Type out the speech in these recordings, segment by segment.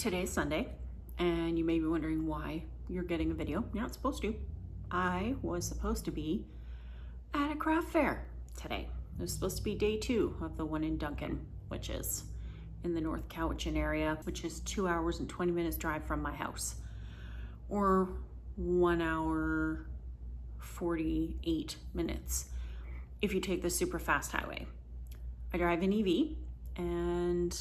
Today's Sunday, and you may be wondering why you're getting a video. You're not supposed to. I was supposed to be at a craft fair today. It was supposed to be day 2 of the one in Duncan, which is in the North Cowichan area, which is 2 hours and 20 minutes drive from my house, or 1 hour 48 minutes if you take the super fast highway. I drive an EV, and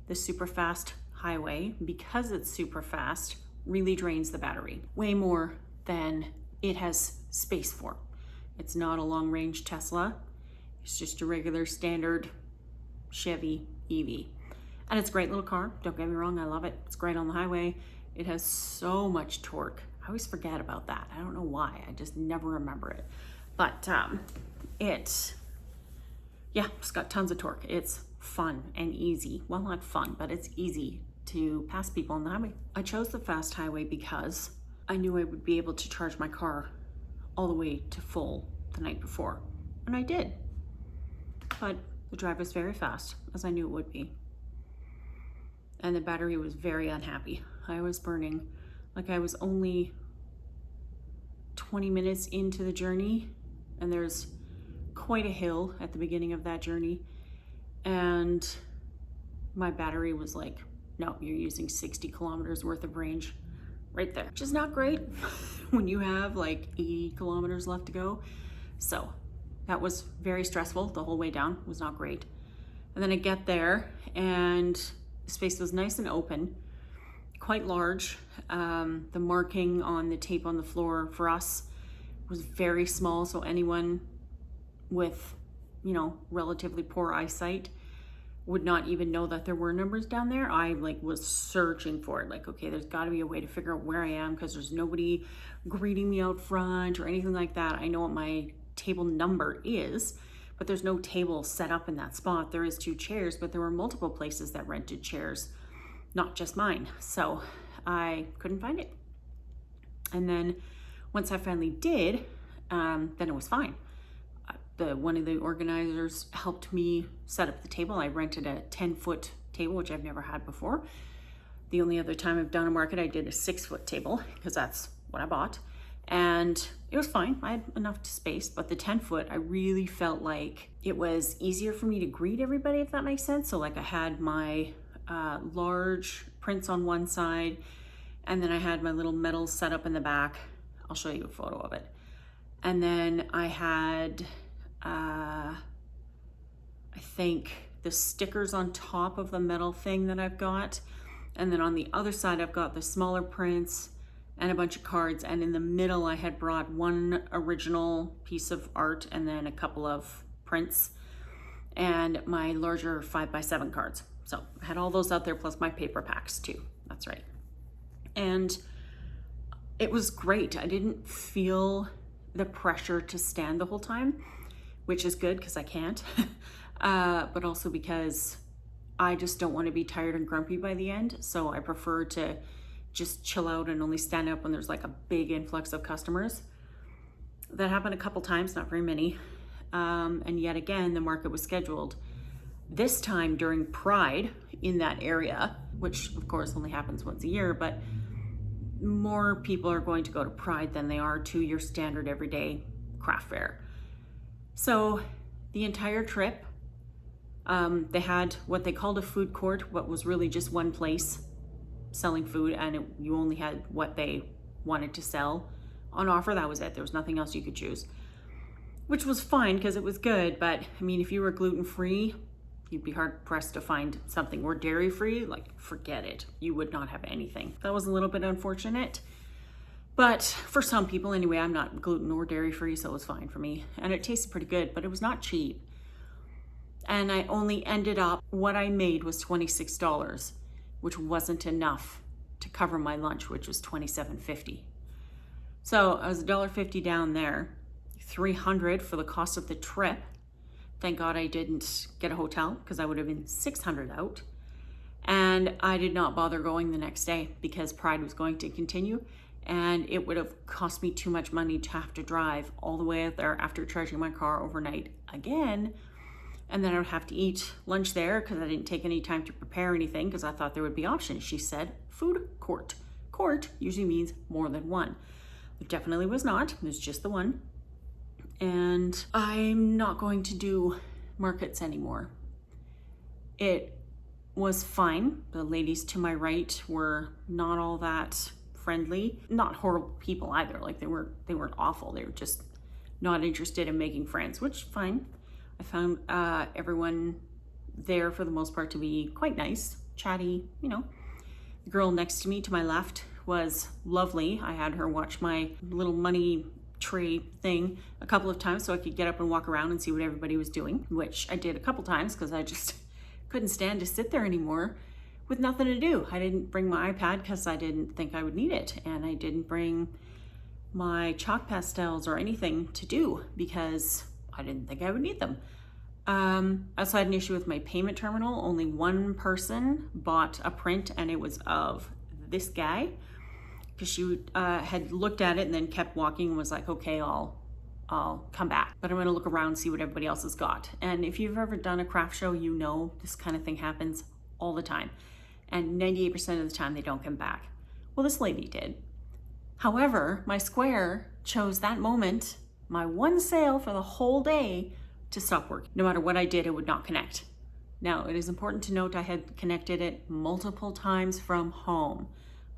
the super fast highway, because it's super fast, really drains the battery way more than it has space for. It's not a long range Tesla. It's just a regular standard Chevy EV. And it's a great little car. Don't get me wrong, I love it. It's great on the highway. It has so much torque. I always forget about that. I don't know why. I just never remember it. But it's got tons of torque. It's fun and easy. Well, not fun, but it's easy to pass people on the highway. I chose the fast highway because I knew I would be able to charge my car all the way to full the night before. And I did. But the drive was very fast, as I knew it would be. And the battery was very unhappy. I was burning, like I was only 20 minutes into the journey, and there's quite a hill at the beginning of that journey. And my battery was like, no, you're using 60 kilometers worth of range right there, which is not great when you have like 80 kilometers left to go. So that was very stressful. The whole way down was not great. And then I get there, and the space was nice and open, quite large. The marking on the tape on the floor for us was very small, so anyone with, relatively poor eyesight would not even know that there were numbers down there. I was searching for it. Okay, there's got to be a way to figure out where I am, because there's nobody greeting me out front or anything like that. I know what my table number is, but there's no table set up in that spot. There is 2 chairs, but there were multiple places that rented chairs, not just mine. So I couldn't find it. And then once I finally did, then it was fine. One of the organizers helped me set up the table. I rented a 10-foot table, which I've never had before. The only other time I've done a market, I did a 6-foot table, because that's what I bought. And it was fine. I had enough space, but the 10-foot, I really felt like it was easier for me to greet everybody, if that makes sense. So I had my large prints on one side, and then I had my little medal set up in the back. I'll show you a photo of it. And then I had I think the stickers on top of the metal thing that I've got. And then on the other side, I've got the smaller prints and a bunch of cards. And in the middle, I had brought one original piece of art and then a couple of prints and my larger 5x7 cards. So I had all those out there, plus my paper packs too. That's right. And it was great. I didn't feel the pressure to stand the whole time, which is good because I can't, but also because I just don't want to be tired and grumpy by the end. So I prefer to just chill out and only stand up when there's a big influx of customers. That happened a couple times, not very many. And yet again, the market was scheduled this time during Pride in that area, which of course only happens once a year, but more people are going to go to Pride than they are to your standard everyday craft fair. So the entire trip, they had what they called a food court, what was really just one place selling food, and you only had what they wanted to sell on offer. That was it. There was nothing else you could choose, which was fine because it was good. But I mean, if you were gluten-free, you'd be hard pressed to find something, or dairy-free, forget it. You would not have anything. That was a little bit unfortunate. But for some people anyway, I'm not gluten or dairy free, so it was fine for me. And it tasted pretty good, but it was not cheap. And I only ended up, what I made was $26, which wasn't enough to cover my lunch, which was $27.50. So I was $1.50 down there, $300 for the cost of the trip. Thank God I didn't get a hotel, because I would have been $600 out. And I did not bother going the next day because Pride was going to continue. And it would have cost me too much money to have to drive all the way out there after charging my car overnight again And then I would have to eat lunch there because I didn't take any time to prepare anything because I thought there would be options. She said food court. Court usually means more than one. It definitely was not. It was just the one. And I'm not going to do markets anymore. It was fine. The ladies to my right were not all that friendly. Not horrible people either. Like they weren't awful. They were just not interested in making friends, which fine. I found everyone there for the most part to be quite nice, chatty, you know. The girl next to me to my left was lovely. I had her watch my little money tray thing a couple of times so I could get up and walk around and see what everybody was doing, which I did a couple times because I just couldn't stand to sit there anymore with nothing to do. I didn't bring my iPad because I didn't think I would need it, and I didn't bring my chalk pastels or anything to do because I didn't think I would need them. I also had an issue with my payment terminal. Only one person bought a print, and it was of this guy because she had looked at it and then kept walking and was like, okay, I'll come back, but I'm going to look around, see what everybody else has got. And if you've ever done a craft show, you know this kind of thing happens all the time. And 98% of the time they don't come back. Well, this lady did. However, my square chose that moment, my one sale for the whole day, to stop working. No matter what I did, it would not connect. Now, it is important to note I had connected it multiple times from home.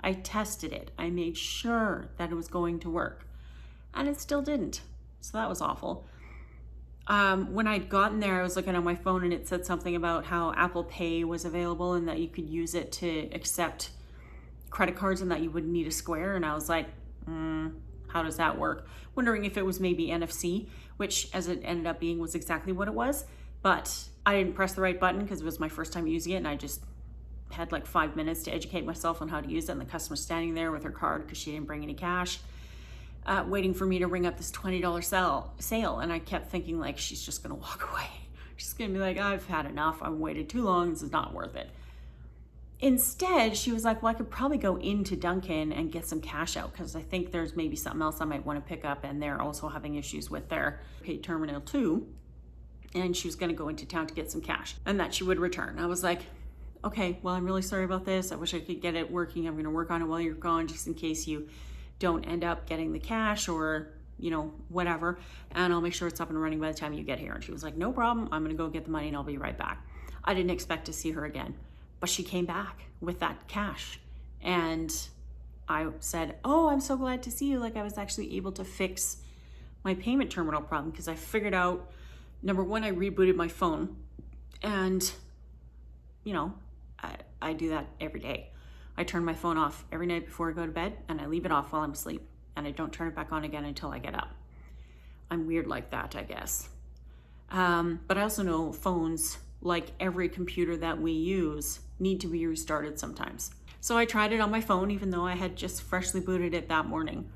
I tested it. I made sure that it was going to work, and it still didn't. So that was awful. When I'd gotten there, I was looking on my phone and it said something about how Apple Pay was available and that you could use it to accept credit cards and that you wouldn't need a square. And I was like, how does that work? Wondering if it was maybe NFC, which as it ended up being was exactly what it was. But I didn't press the right button because it was my first time using it, and I just had like 5 minutes to educate myself on how to use it. And the customer standing there with her card because she didn't bring any cash, waiting for me to ring up this $20 sale. And I kept thinking like, she's just gonna walk away. She's gonna be like, I've had enough. I've waited too long. This is not worth it. Instead, she was like, well, I could probably go into Dunkin' and get some cash out because I think there's maybe something else I might want to pick up, and they're also having issues with their pay terminal too. And she was going to go into town to get some cash and that she would return. I was like, okay, well, I'm really sorry about this. I wish I could get it working. I'm going to work on it while you're gone just in case you don't end up getting the cash or, you know, whatever. And I'll make sure it's up and running by the time you get here. And she was like, no problem. I'm going to go get the money and I'll be right back. I didn't expect to see her again. But she came back with that cash, and I said, oh, I'm so glad to see you. Like I was actually able to fix my payment terminal problem because I figured out, number one, I rebooted my phone, and you know, I do that every day. I turn my phone off every night before I go to bed, and I leave it off while I'm asleep, and I don't turn it back on again until I get up. I'm weird like that, I guess. But I also know phones, like every computer that we use, need to be restarted sometimes. So I tried it on my phone, even though I had just freshly booted it that morning.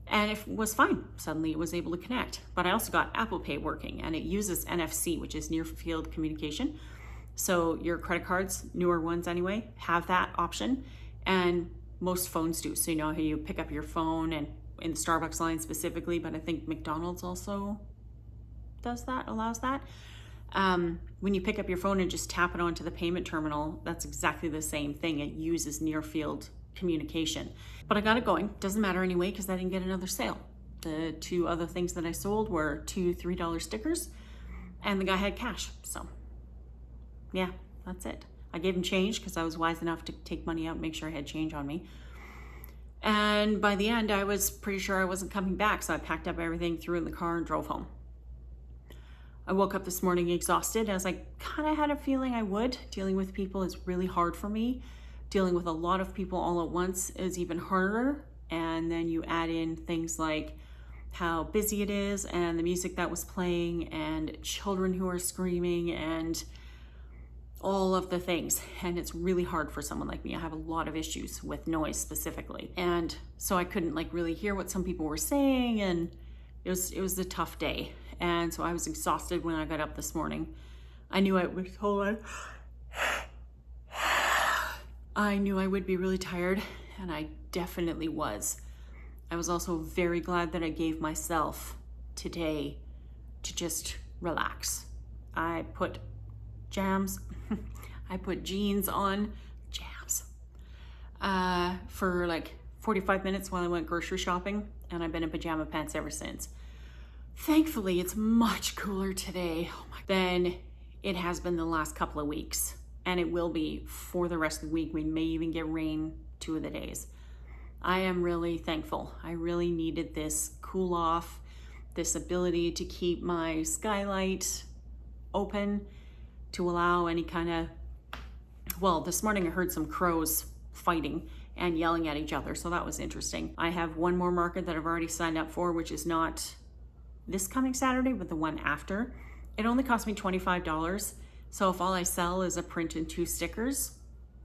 And it was fine. Suddenly it was able to connect. But I also got Apple Pay working, and it uses NFC, which is near field communication. So your credit cards, newer ones anyway, have that option. And most phones do. So you know how you pick up your phone, and in the Starbucks line specifically, but I think McDonald's also does that, allows that. When you pick up your phone and just tap it onto the payment terminal, that's exactly the same thing. It uses near field communication. But I got it going. Doesn't matter anyway because I didn't get another sale. The two other things that I sold were two $3 stickers, and the guy had cash. So yeah, that's it. I gave him change because I was wise enough to take money out and make sure I had change on me. And by the end, I was pretty sure I wasn't coming back, so I packed up everything, threw it in the car, and drove home. I woke up this morning exhausted, as I kind of had a feeling I would. Dealing with people is really hard for me. Dealing with a lot of people all at once is even harder. And then you add in things like how busy it is, and the music that was playing, and children who are screaming, and all of the things. And it's really hard for someone like me. I have a lot of issues with noise specifically. And so I couldn't like really hear what some people were saying, and it was a tough day. And so I was exhausted when I got up this morning. I knew I knew I would be really tired, and I definitely was. I was also very glad that I gave myself today to just relax. I put jams, I put jeans on, jams, for like 45 minutes while I went grocery shopping, and I've been in pajama pants ever since. Thankfully, it's much cooler today than it has been the last couple of weeks, and it will be for the rest of the week. We may even get rain 2 of the days. I am really thankful. I really needed this cool off, this ability to keep my skylight open to allow any kind of, well, this morning I heard some crows fighting and yelling at each other, so that was interesting. I have one more market that I've already signed up for, which is not this coming Saturday, but the one after. It only cost me $25, so if all I sell is a print and 2 stickers,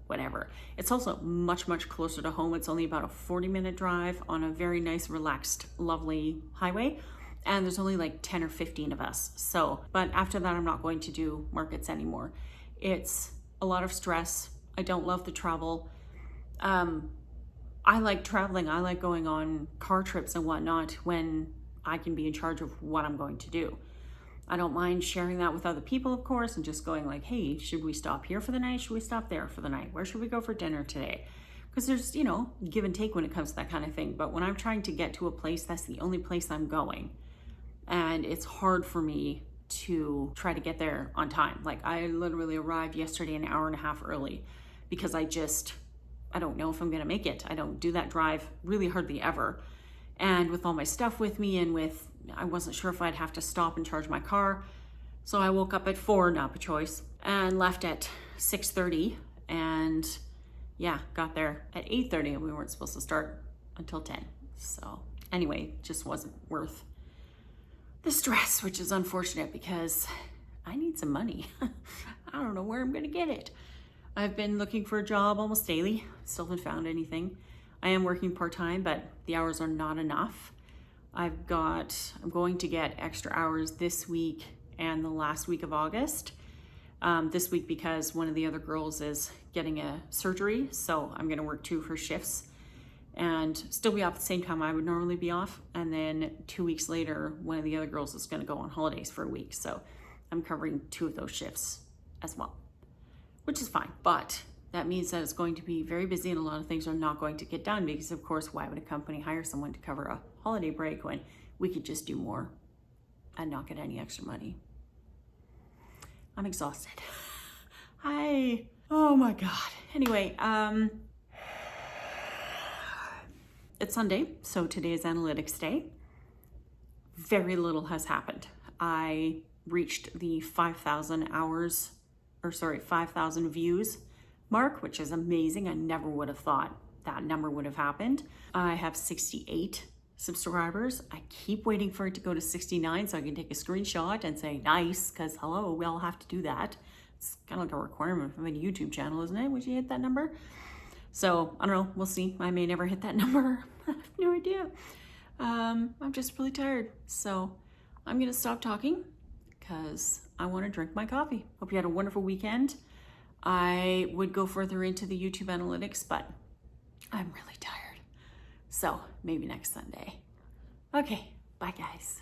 whatever. It's also much, much closer to home. It's only about a 40-minute drive on a very nice, relaxed, lovely highway, and there's only like 10 or 15 of us. So, but after that, I'm not going to do markets anymore. It's a lot of stress. I don't love the travel. I like traveling. I like going on car trips and whatnot when I can be in charge of what I'm going to do. I don't mind sharing that with other people, of course, and just going like, hey, should we stop here for the night? Should we stop there for the night? Where should we go for dinner today? Because there's, you know, give and take when it comes to that kind of thing. But when I'm trying to get to a place, that's the only place I'm going. And it's hard for me to try to get there on time. Like I literally arrived yesterday an hour and a half early because I don't know if I'm gonna make it. I don't do that drive really hardly ever. And with all my stuff with me and I wasn't sure if I'd have to stop and charge my car. So I woke up at 4, not by choice, and left at 6:30 and yeah, got there at 8:30 and we weren't supposed to start until 10. So anyway, just wasn't worth the stress, which is unfortunate because I need some money. I don't know where I'm gonna get it. I've been looking for a job almost daily, still haven't found anything. I am working part-time, but the hours are not enough. I'm going to get extra hours this week and the last week of August. This week because one of the other girls is getting a surgery, so I'm gonna work 2 of her shifts and still be off at the same time I would normally be off. And then 2 weeks later, one of the other girls is gonna go on holidays for a week. So I'm covering 2 of those shifts as well, which is fine. But that means that it's going to be very busy and a lot of things are not going to get done because of course, why would a company hire someone to cover a holiday break when we could just do more and not get any extra money? I'm exhausted. Oh my God. Anyway, it's Sunday, so today is analytics day. Very little has happened. I reached the 5,000 views mark, which is amazing. I never would have thought that number would have happened. I have 68 subscribers. I keep waiting for it to go to 69 so I can take a screenshot and say nice, because hello, we all have to do that. It's kind of like a requirement of a YouTube channel, isn't it? Would you hit that number? So I don't know, we'll see. I may never hit that number. I have no idea. I'm just really tired. So I'm gonna stop talking because I want to drink my coffee. Hope you had a wonderful weekend. I would go further into the YouTube analytics, but I'm really tired. So maybe next Sunday. Okay, bye guys.